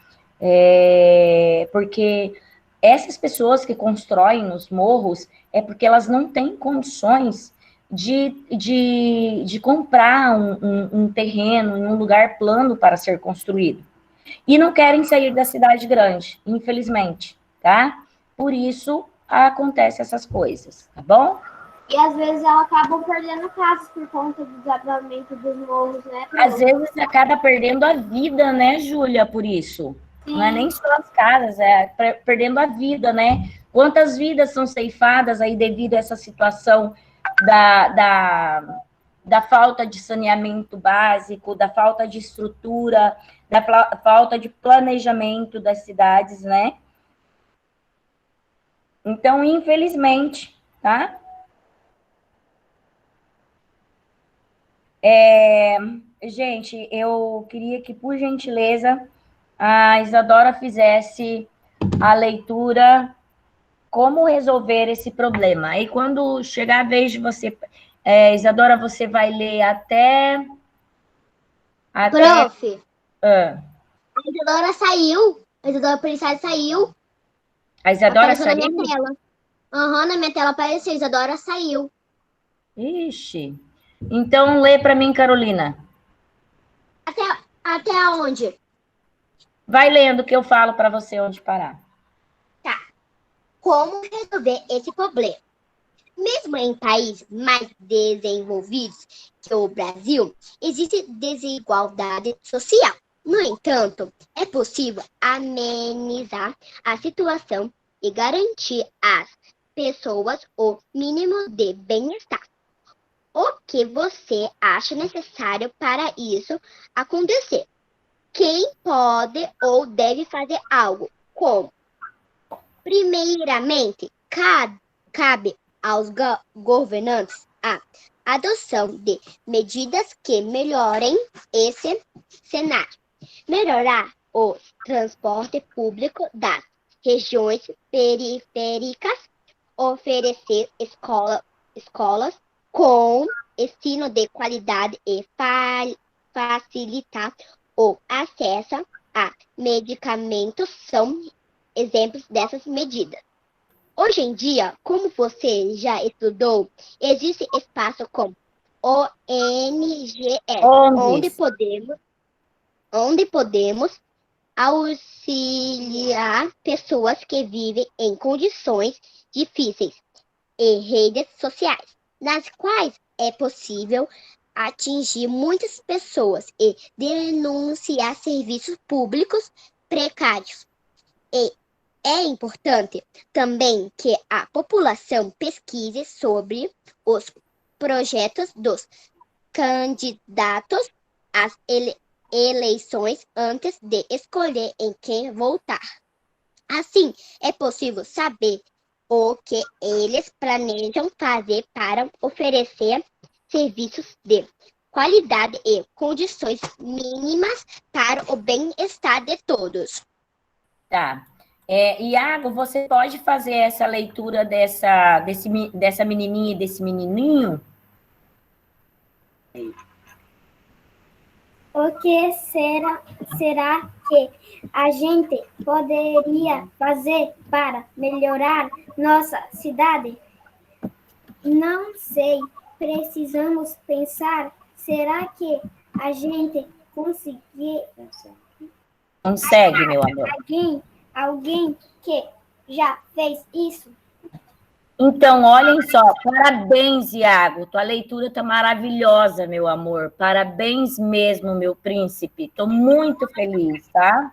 Speaker 1: Porque essas pessoas que constroem os morros é porque elas não têm condições de comprar um terreno em um lugar plano para ser construído. E não querem sair da cidade grande, infelizmente, tá? Por isso, acontecem essas coisas, tá bom?
Speaker 2: E às vezes elas acabam perdendo casas por conta do desabamento dos morros, né?
Speaker 1: Às vezes acaba perdendo a vida, né, Júlia, por isso. Sim. Não é nem só as casas, perdendo a vida, né? Quantas vidas são ceifadas aí devido a essa situação da falta de saneamento básico, da falta de estrutura, da falta de planejamento das cidades, né? Então, infelizmente, tá? Gente, eu queria que, por gentileza, a Isadora fizesse a leitura como resolver esse problema. Aí, quando chegar a vez de você, Isadora, você vai ler até...
Speaker 6: Prof, a Isadora saiu. A Isadora Policial saiu.
Speaker 1: A Isadora
Speaker 6: apareceu
Speaker 1: saiu?
Speaker 6: Na minha tela. Na minha tela apareceu. A Isadora saiu.
Speaker 1: Ixi. Então, lê para mim, Carolina.
Speaker 6: Até onde?
Speaker 1: Vai lendo que eu falo para você onde parar.
Speaker 6: Tá. Como resolver esse problema? Mesmo em países mais desenvolvidos que o Brasil, existe desigualdade social. No entanto, é possível amenizar a situação e garantir às pessoas o mínimo de bem-estar. O que você acha necessário para isso acontecer? quem pode ou deve fazer algo, como, primeiramente, cabe aos governantes a adoção de medidas que melhorem esse cenário. Melhorar o transporte público das regiões periféricas, oferecer escolas com ensino de qualidade e facilitar o acesso a medicamentos são exemplos dessas medidas. Hoje em dia, como você já estudou, existe espaço como ONGs, onde podemos auxiliar pessoas que vivem em condições difíceis e redes sociais, nas quais é possível atingir muitas pessoas e denunciar serviços públicos precários. E é importante também que a população pesquise sobre os projetos dos candidatos às eleições antes de escolher em quem votar. Assim, é possível saber o que eles planejam fazer para oferecer serviços de qualidade e condições mínimas para o bem-estar de todos.
Speaker 1: Tá. Iago, você pode fazer essa leitura dessa menininha e desse menininho?
Speaker 2: O que será que a gente poderia fazer para melhorar nossa cidade? Não sei, precisamos pensar. Será que a gente consegue,
Speaker 1: meu amor?
Speaker 2: Alguém que já fez isso?
Speaker 1: Então, olhem só, parabéns, Iago. Tua leitura está maravilhosa, meu amor. Parabéns mesmo, meu príncipe. Estou muito feliz, tá?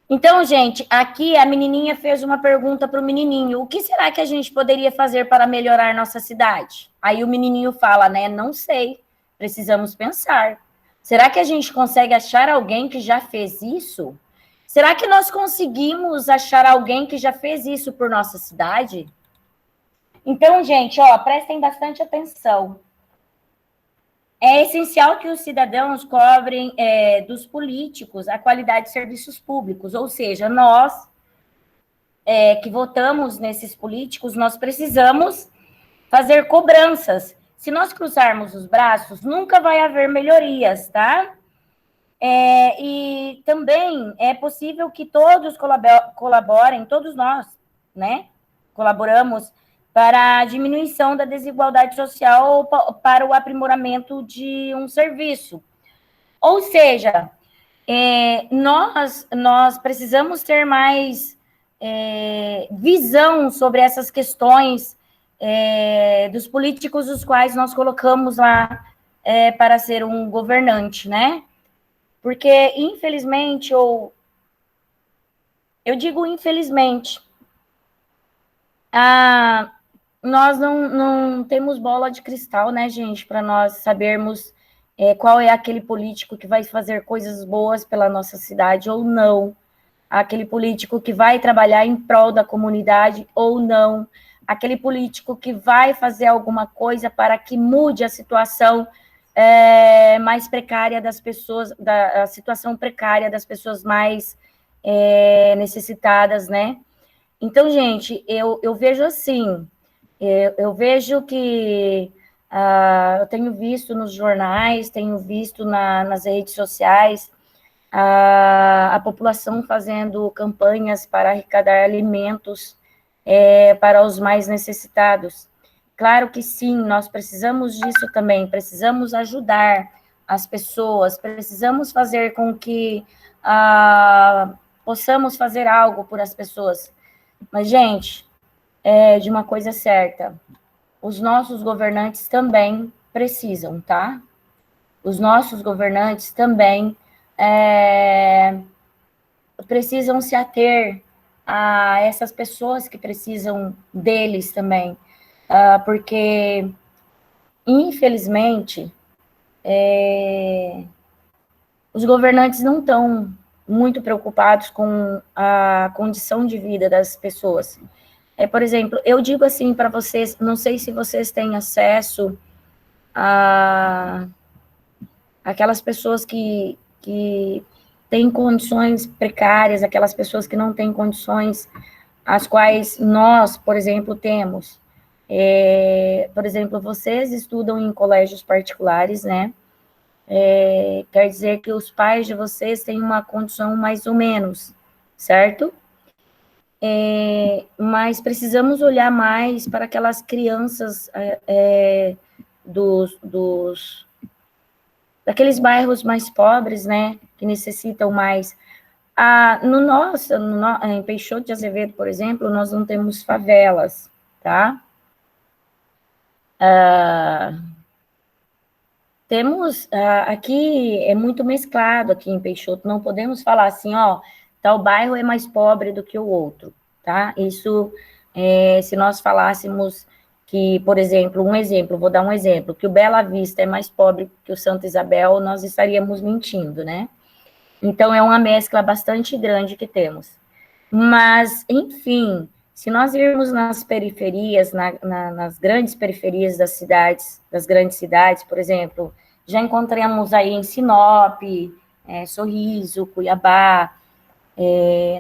Speaker 1: Então, gente, aqui a menininha fez uma pergunta para o menininho. O que será que a gente poderia fazer para melhorar nossa cidade? Aí o menininho fala, né? Não sei, precisamos pensar. Será que a gente consegue achar alguém que já fez isso? Será que nós conseguimos achar alguém que já fez isso por nossa cidade? Então, gente, prestem bastante atenção. É essencial que os cidadãos cobrem dos políticos a qualidade de serviços públicos, ou seja, nós que votamos nesses políticos, nós precisamos fazer cobranças. Se nós cruzarmos os braços, nunca vai haver melhorias, tá? E também é possível que todos colaborem, todos nós, né? Colaboramos para a diminuição da desigualdade social ou para o aprimoramento de um serviço. Ou seja, nós precisamos ter mais visão sobre essas questões dos políticos os quais nós colocamos lá para ser um governante, né? Porque, infelizmente, eu digo infelizmente, nós não temos bola de cristal, né, gente, para nós sabermos qual é aquele político que vai fazer coisas boas pela nossa cidade ou não, aquele político que vai trabalhar em prol da comunidade ou não, aquele político que vai fazer alguma coisa para que mude a situação mais precária das pessoas, a situação precária das pessoas mais necessitadas, né? Então, gente, eu vejo assim, eu vejo que eu tenho visto nos jornais, tenho visto nas redes sociais, a população fazendo campanhas para arrecadar alimentos para os mais necessitados. Claro que sim, nós precisamos disso também, precisamos ajudar as pessoas, precisamos fazer com que possamos fazer algo por as pessoas. Mas, gente, de uma coisa certa, os nossos governantes também precisam, tá? Os nossos governantes também precisam se ater a essas pessoas que precisam deles também, porque, infelizmente, os governantes não estão muito preocupados com a condição de vida das pessoas. Por exemplo, eu digo assim para vocês, não sei se vocês têm acesso a aquelas pessoas que têm condições precárias, aquelas pessoas que não têm condições, as quais nós, por exemplo, temos. Por exemplo, vocês estudam em colégios particulares, né? Quer dizer que os pais de vocês têm uma condição mais ou menos, certo? Mas precisamos olhar mais para aquelas crianças daqueles bairros mais pobres, né, que necessitam mais. Em Peixoto de Azevedo, por exemplo, nós não temos favelas, tá? Aqui é muito mesclado, aqui em Peixoto, não podemos falar assim, ó, tal bairro é mais pobre do que o outro, tá? Isso, se nós falássemos que, por exemplo, vou dar um exemplo, que o Bela Vista é mais pobre que o Santa Isabel, nós estaríamos mentindo, né? Então, é uma mescla bastante grande que temos. Mas, enfim, se nós irmos nas periferias, nas grandes periferias das grandes cidades, por exemplo, já encontramos aí em Sinop, Sorriso, Cuiabá,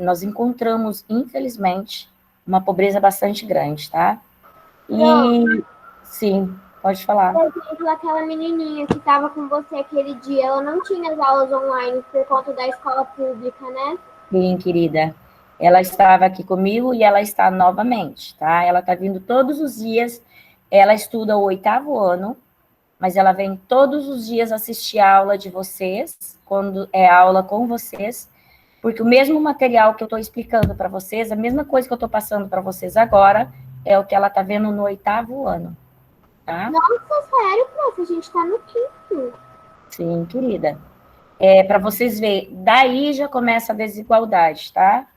Speaker 1: nós encontramos, infelizmente, uma pobreza bastante grande, tá? Sim, pode falar.
Speaker 2: Por exemplo, aquela menininha que estava com você aquele dia, ela não tinha as aulas online por conta da escola pública, né?
Speaker 1: Sim, querida. Ela estava aqui comigo e ela está novamente, tá? Ela está vindo todos os dias, ela estuda o 8º ano, mas ela vem todos os dias assistir a aula de vocês, quando é aula com vocês, porque o mesmo material que eu estou explicando para vocês, a mesma coisa que eu estou passando para vocês agora, é o que ela está vendo no 8º ano, tá?
Speaker 2: Nossa, sério, prof, a gente está no 5º.
Speaker 1: Sim, querida. Para vocês verem, daí já começa a desigualdade, tá?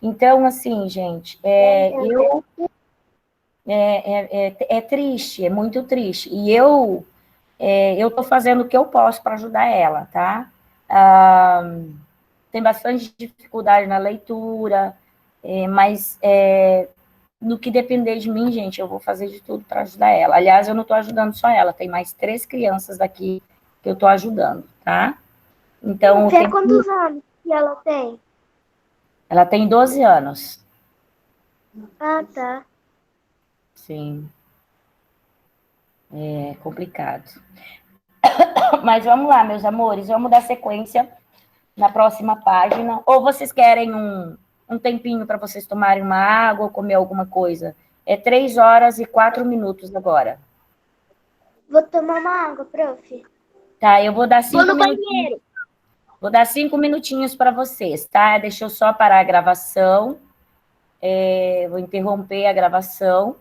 Speaker 1: Então, assim, gente, é triste, é muito triste. E eu estou fazendo o que eu posso para ajudar ela, tá? Tem bastante dificuldade na leitura, mas no que depender de mim, gente, eu vou fazer de tudo para ajudar ela. Aliás, eu não estou ajudando só ela, tem mais 3 crianças daqui que eu estou ajudando, tá? Então,
Speaker 2: Quantos anos que ela tem?
Speaker 1: Ela tem 12 anos.
Speaker 2: Ah, tá.
Speaker 1: Sim. É complicado. Mas vamos lá, meus amores, vamos dar sequência na próxima página. Ou vocês querem um tempinho para vocês tomarem uma água ou comer alguma coisa? 3 horas e 4 minutos agora.
Speaker 2: Vou tomar uma água, prof.
Speaker 1: Tá, eu vou dar 5
Speaker 2: Vou no
Speaker 1: minutinhos.
Speaker 2: banheiro.
Speaker 1: Vou dar 5 minutinhos para vocês, tá? Deixa eu só parar a gravação. Vou interromper a gravação.